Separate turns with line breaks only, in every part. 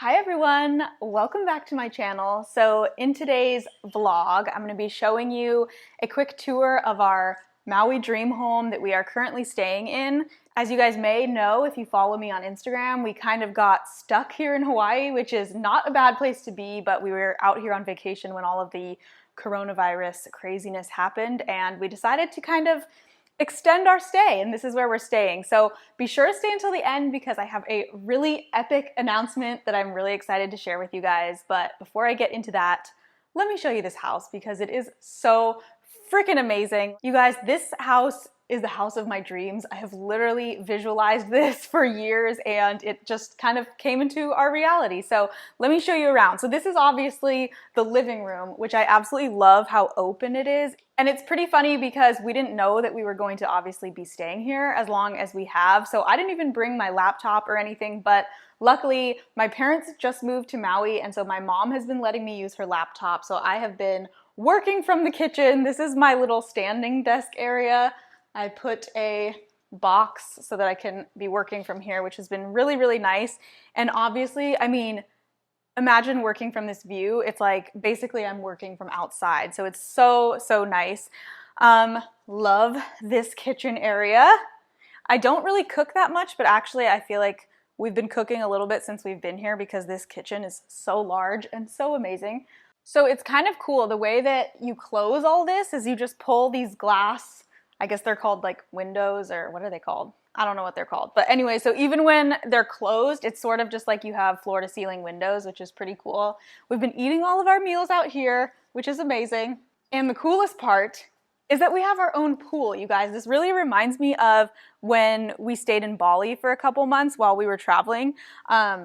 Hi everyone, welcome back to my channel. So in today's vlog, I'm going to be showing you a quick tour of our Maui dream home that we are currently staying in. As you guys may know, if you follow me on Instagram, we kind of got stuck here in Hawaii, which is not a bad place to be, but we were out here on vacation when all of the coronavirus craziness happened, and we decided to kind of extend our stay, and this is where we're staying. So be sure to stay until the end because I have a really epic announcement that I'm really excited to share with you guys. But before I get into that, let me show you this house because it is so freaking amazing. You guys, this house is the house of my dreams. I have literally visualized this for years and it just kind of came into our reality. So let me show you around. So this is obviously the living room, which I absolutely love how open it is. And it's pretty funny because we didn't know that we were going to obviously be staying here as long as we have. So I didn't even bring my laptop or anything, but luckily my parents just moved to Maui and so my mom has been letting me use her laptop. So I have been working from the kitchen. This is my little standing desk area. I put a box so that I can be working from here, which has been really, really nice. And obviously, I mean, imagine working from this view. It's like basically I'm working from outside. So it's so, so nice. Love this kitchen area. I don't really cook that much, but actually I feel like we've been cooking a little bit since we've been here because this kitchen is so large and so amazing. So it's kind of cool. The way that you close all this is you just pull these glass, I guess they're called like windows or what are they called? I don't know what they're called. But anyway, so even when they're closed, it's sort of just like you have floor to ceiling windows, which is pretty cool. We've been eating all of our meals out here, which is amazing. And the coolest part is that we have our own pool, you guys. This really reminds me of when we stayed in Bali for a couple months while we were traveling,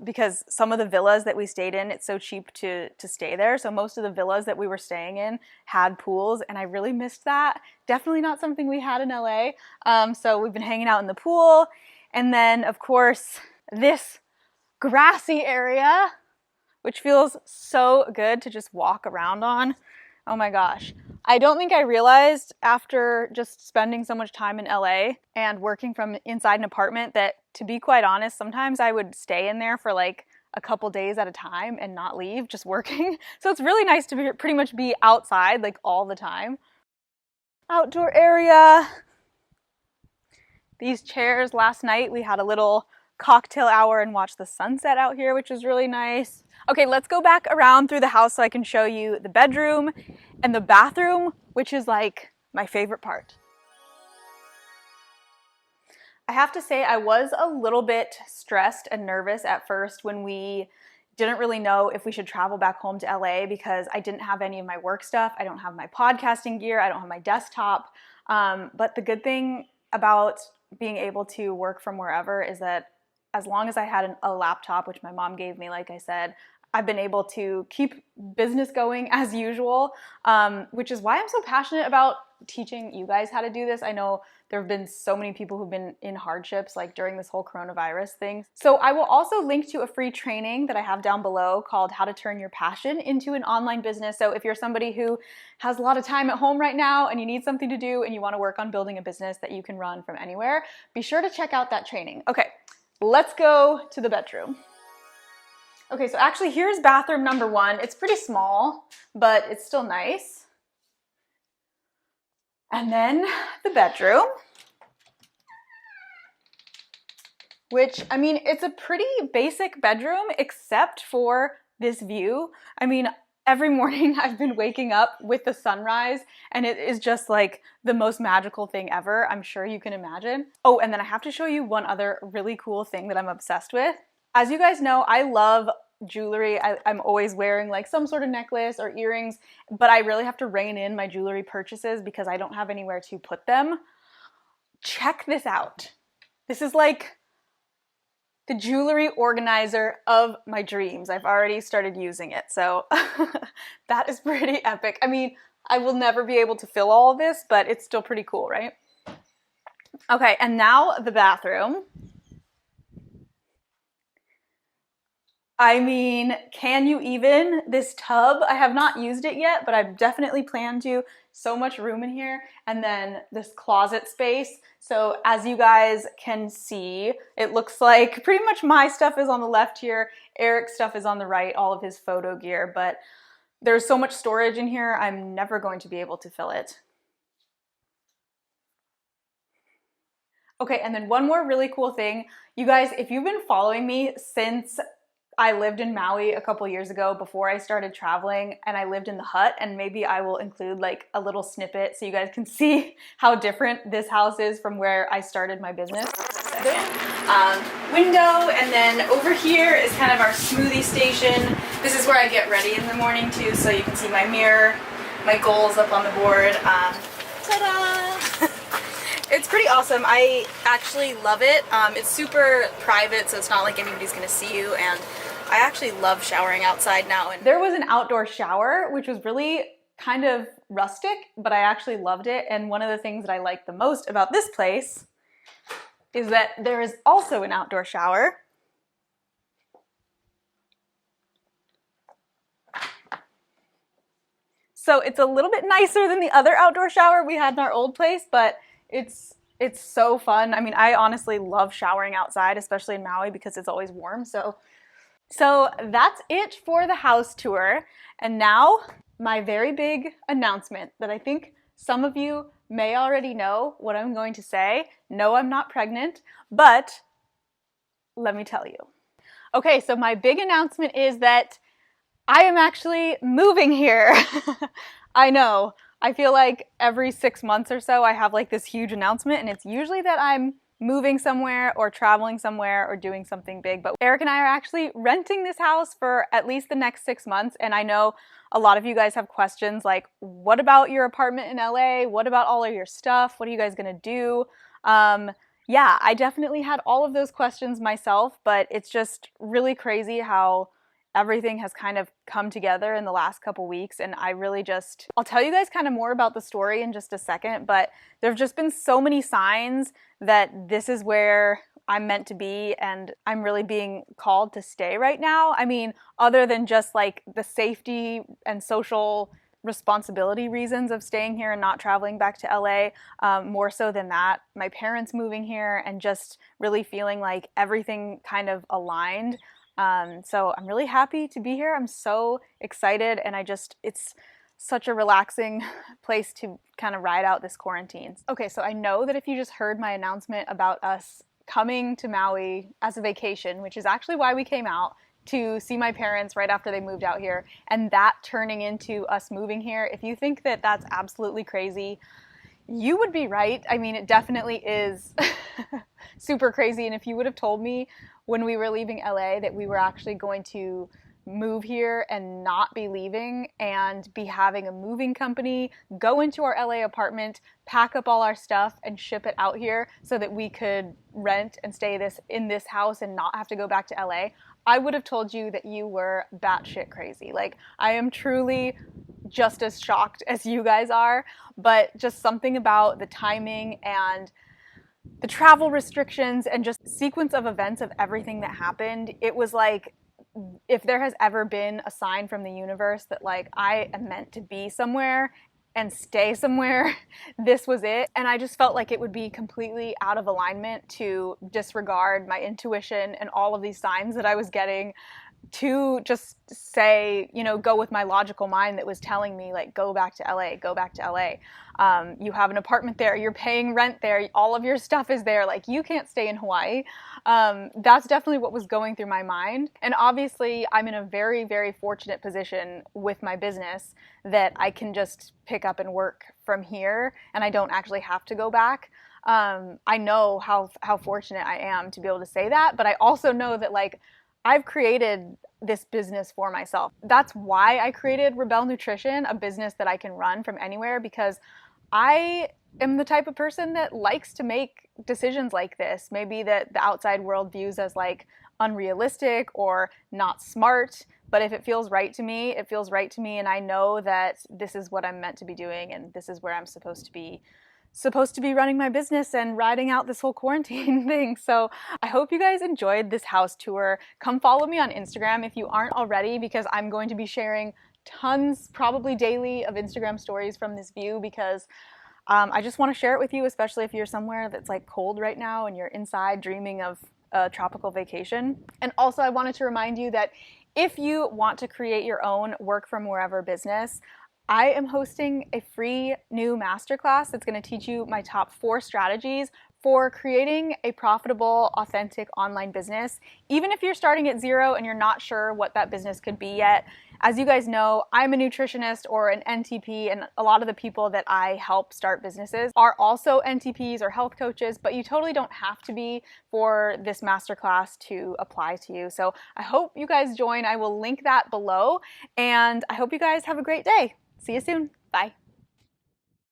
because some of the villas that we stayed in, it's so cheap to stay there. So most of the villas that we were staying in had pools, and I really missed that. Definitely not something we had in LA. So we've been hanging out in the pool. And then, of course, this grassy area, which feels so good to just walk around on. Oh my gosh. I don't think I realized after just spending so much time in LA and working from inside an apartment that, to be quite honest, sometimes I would stay in there for like a couple days at a time and not leave, just working. So it's really nice to pretty much be outside like all the time. Outdoor area. These chairs, last night we had a little cocktail hour and watched the sunset out here, which was really nice. Okay, let's go back around through the house so I can show you the bedroom and the bathroom, which is like my favorite part. I have to say I was a little bit stressed and nervous at first when we didn't really know if we should travel back home to LA because I didn't have any of my work stuff. I don't have my podcasting gear. I don't have my desktop. But the good thing about being able to work from wherever is that as long as I had a laptop, which my mom gave me, like I said, I've been able to keep business going as usual, which is why I'm so passionate about teaching you guys how to do this. I know there have been so many people who've been in hardships like during this whole coronavirus thing. So I will also link to a free training that I have down below called How to Turn Your Passion into an Online Business. So if you're somebody who has a lot of time at home right now and you need something to do and you want to work on building a business that you can run from anywhere, be sure to check out that training. Okay, let's go to the bedroom. Okay, so actually here's bathroom number one. It's pretty small, but it's still nice. And then the bedroom, which, I mean, it's a pretty basic bedroom except for this view. I mean, every morning I've been waking up with the sunrise and it is just like the most magical thing ever. I'm sure you can imagine. Oh, and then I have to show you one other really cool thing that I'm obsessed with. As you guys know, I love jewelry. I'm always wearing like some sort of necklace or earrings, but I really have to rein in my jewelry purchases because I don't have anywhere to put them. Check this out. This is like the jewelry organizer of my dreams. I've already started using it, so that is pretty epic. I mean, I will never be able to fill all of this, but it's still pretty cool, right? Okay, and now the bathroom. I mean, can you even? This tub, I have not used it yet, but I've definitely planned to. So much room in here. And then this closet space. So as you guys can see, it looks like pretty much my stuff is on the left here. Eric's stuff is on the right, all of his photo gear. But there's so much storage in here, I'm never going to be able to fill it. Okay, and then one more really cool thing. You guys, if you've been following me since I lived in Maui a couple years ago before I started traveling, and I lived in the hut, and maybe I will include like a little snippet so you guys can see how different this house is from where I started my business. Window, and then over here is kind of our smoothie station. This is where I get ready in the morning too, so you can see my mirror, my goals up on the board. Ta-da! It's pretty awesome. I actually love it. It's super private, so it's not like anybody's gonna see you, and I actually love showering outside now. And there was an outdoor shower, which was really kind of rustic, but I actually loved it. And one of the things that I like the most about this place is that there is also an outdoor shower. So it's a little bit nicer than the other outdoor shower we had in our old place, but it's so fun. I mean, I honestly love showering outside, especially in Maui, because it's always warm. So that's it for the house tour. And now my very big announcement that I think some of you may already know what I'm going to say. No, I'm not pregnant, but let me tell you. Okay, so my big announcement is that I am actually moving here. I know. I feel like every 6 months or so I have like this huge announcement, and it's usually that I'm moving somewhere or traveling somewhere or doing something big. But Eric and I are actually renting this house for at least the next 6 months, and I know a lot of you guys have questions like, what about your apartment in LA? What about all of your stuff? What are you guys gonna do? Yeah, I definitely had all of those questions myself, but it's just really crazy how everything has kind of come together in the last couple weeks, and I'll tell you guys kind of more about the story in just a second, but there have just been so many signs that this is where I'm meant to be, and I'm really being called to stay right now. I mean, other than just like the safety and social responsibility reasons of staying here and not traveling back to LA, more so than that, my parents moving here and just really feeling like everything kind of aligned. So I'm really happy to be here. I'm so excited, and it's such a relaxing place to kind of ride out this quarantine. Okay, so I know that if you just heard my announcement about us coming to Maui as a vacation, which is actually why we came out to see my parents right after they moved out here, and that turning into us moving here, if you think that that's absolutely crazy, you would be right. I mean, it definitely is super crazy, and if you would have told me when we were leaving LA that we were actually going to move here and not be leaving and be having a moving company go into our LA apartment, pack up all our stuff and ship it out here so that we could rent and stay in this house and not have to go back to LA, I would have told you that you were batshit crazy. Like, I am truly just as shocked as you guys are, but just something about the timing and the travel restrictions and just the sequence of events of everything that happened, it was like, if there has ever been a sign from the universe that like I am meant to be somewhere and stay somewhere, this was it. And I just felt like it would be completely out of alignment to disregard my intuition and all of these signs that I was getting, to just say, you know, go with my logical mind that was telling me like, go back to LA, go back to LA. You have an apartment there, you're paying rent there, all of your stuff is there, like you can't stay in Hawaii. That's definitely what was going through my mind. And obviously I'm in a very, very fortunate position with my business that I can just pick up and work from here and I don't actually have to go back. I know how fortunate I am to be able to say that, but I also know that like I've created this business for myself. That's why I created Rebel Nutrition, a business that I can run from anywhere, because I am the type of person that likes to make decisions like this. Maybe that the outside world views as like unrealistic or not smart, but if it feels right to me, it feels right to me, and I know that this is what I'm meant to be doing and this is where I'm supposed to be. supposed to be running my business and riding out this whole quarantine thing. So I hope you guys enjoyed this house tour. Come follow me on Instagram if you aren't already, because I'm going to be sharing tons, probably daily, of Instagram stories from this view, because I just want to share it with you, especially if you're somewhere that's like cold right now and you're inside dreaming of a tropical vacation. And also I wanted to remind you that if you want to create your own work from wherever business, I am hosting a free new masterclass that's going to teach you my top 4 strategies for creating a profitable, authentic online business. Even if you're starting at 0 and you're not sure what that business could be yet, as you guys know, I'm a nutritionist or an NTP, and a lot of the people that I help start businesses are also NTPs or health coaches, but you totally don't have to be for this masterclass to apply to you. So I hope you guys join. I will link that below, and I hope you guys have a great day. See you soon. Bye.